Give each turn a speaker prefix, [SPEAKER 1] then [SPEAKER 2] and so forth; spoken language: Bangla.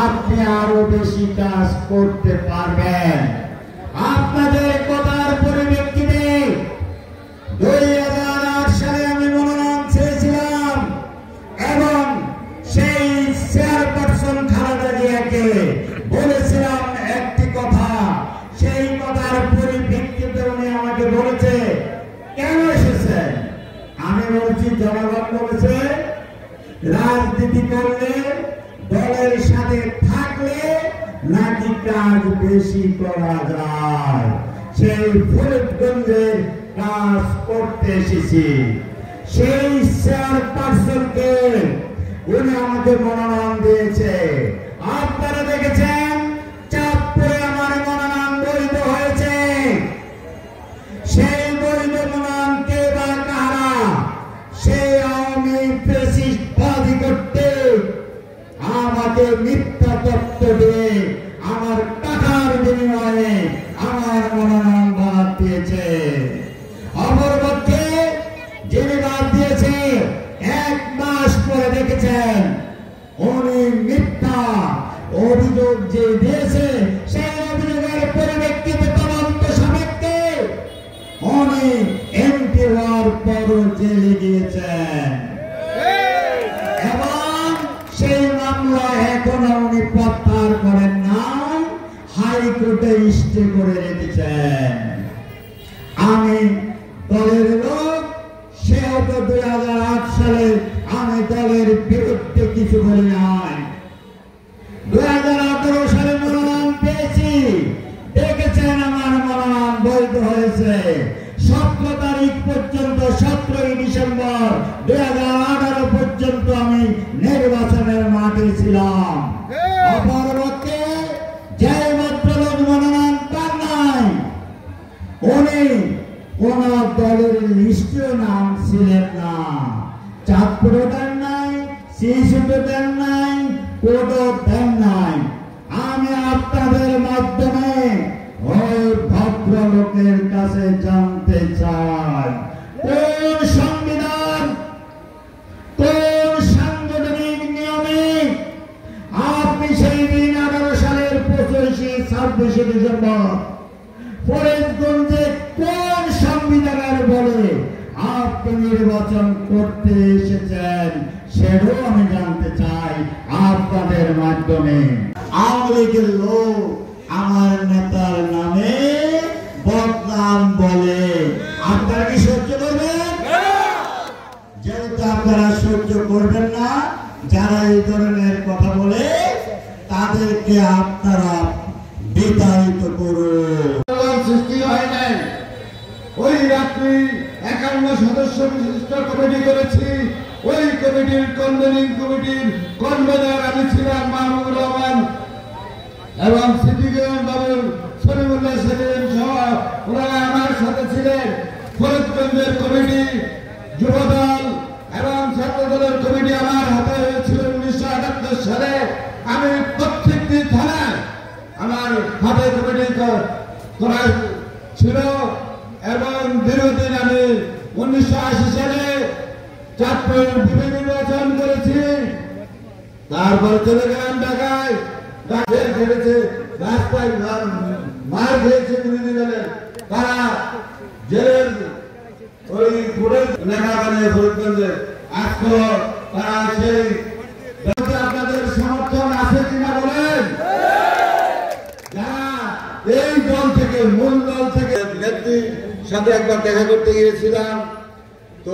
[SPEAKER 1] আপনি আরো বেশি কাজ করতে পারবেন। আপনাদের কথার পরিপ্রেক্ষিতে 2008 সালে আমি মনোনয়ন চেয়েছিলাম এবং সেই চেয়ারপারসন খালেদা জিয়াকে বলেছিলাম একটি কথা। সেই কথার পরিপ্রেক্ষিতে উনি আমাকে বলেছে, কেন এসেছেন? আমি বলছি, জনগণ বলেছে রাজনীতি করলে, দলের সাথে থাকলে নাকি কাজ বেশি করা যায়। সেই ফরিদগঞ্জের কাজ করতে এসেছি। সেই চেয়ারপারসনকে উনি আমাকে মনোনয়ন দিয়েছে। আপনারা দেখেছেন চাঁদপুরে আমার মনোনয়ন বৈধ হয়েছে। সেই বৈধ মনোনয়ন কে বা কারা? সেই আওয়ামী ফ্যাসিস্ট বাদী করতে আমাকে মিথ্যা তথ্য দিয়ে আমার টাকার বিনিময়ে আমার মনোনয়ন বাদ দিয়েছে। অপরপক্ষে যিনি বাদ দিয়েছে 1 মাস পরে দেখেছেন উনি মিথ্যা অভিযোগ যে দিয়েছে, সেই অভিযোগের পরিপ্রেক্ষিতে তদন্ত সাপেক্ষে উনি এমপি হওয়ার পর জেলে গিয়েছেন এবং সেই মামলা এখনো উনি প্রত্যাহার করেন না, হাইকোর্টে স্টে করে রেখেছেন। আমি দলের লোক, সেও তো 2008 সালে আমি দলের বিরুদ্ধে কিছু বলি নাই। 2018 সালে মনোনয়ন পেয়েছি, দেখেছেন আমার মনোনয়ন বৈধ হয়েছে। 17 তারিখ পর্যন্ত, 17 ডিসেম্বর 2018 পর্যন্ত আমি নির্বাচনের মাঠে ছিলাম। অপরপক্ষে যে ভদ্রলোক মনোনয়ন পান নাই, উনি কোন দলের লিস্টেও নাম ছিলেন না। চাঁদপুরও দেন নাই, শিশুতে দেন নাই, কোর্টও দেন নাই। আমি আপনাদের মাধ্যমে ওই ভদ্রলোকের কাছে জানতে চাই, কোন সংবিধান, কোন সাংগঠনিক নিয়মে আপনি সেই দিন 18 সালের 25-26 ডিসেম্বর ফরিদগঞ্জে কোন সংবিধানের বলে আপনি নির্বাচন করতে এসেছেন, সেটাও আমি জানতে চাই আপনাদের মাধ্যমে। আওয়ামী লীগের লোক আমার নেতার নামে বদনাম বলে, আপনারা কি সহ্য করবেন? যেহেতু আপনারা সহ্য করবেন না, যারা এই ধরনের কথা বলে তাদেরকে আপনারা বিতাড়িত করুন। সৃষ্টি হয় নাই। ওই রাত্রি 51 সদস্য বিশিষ্ট কমিটি করেছি। ওই কমিটির কনভেনিং কমিটির কনভেনার আমি ছিলাম, মাহমুদুর রহমান এবং সিদ্দিকুর বাবুল সলিমুল্লাহ সেলিম সহ ওনারা আমার সাথে ছিলেন। ফরিদগঞ্জের কমিটি, যুবদল এবং ছাত্রদলের কমিটি আমার হাতে হয়েছিল 1978 সালে। আমি প্রত্যেকটি থানায় আমার হাতে কমিটি করা ছিল এবং দীর্ঘদিন আমি 1980 সালে চাঁদপুর বিপি নির্বাচন করেছি। তারপর চলে গেলাম ঢাকায়, জেল খেটেছে, রাস্তায় মার খেয়েছে বিরোধী দলের। তারা জেলের ওই কোর্টের লেখা বানিয়ে ফরিদগঞ্জে আজকে তারা সেই আপনাদের সমর্থন আছে কিনা বলেন? যারা এই দল থেকে, মূল দল থেকে নেত্রীর সাথে একবার দেখা করতে গিয়েছিলাম, তো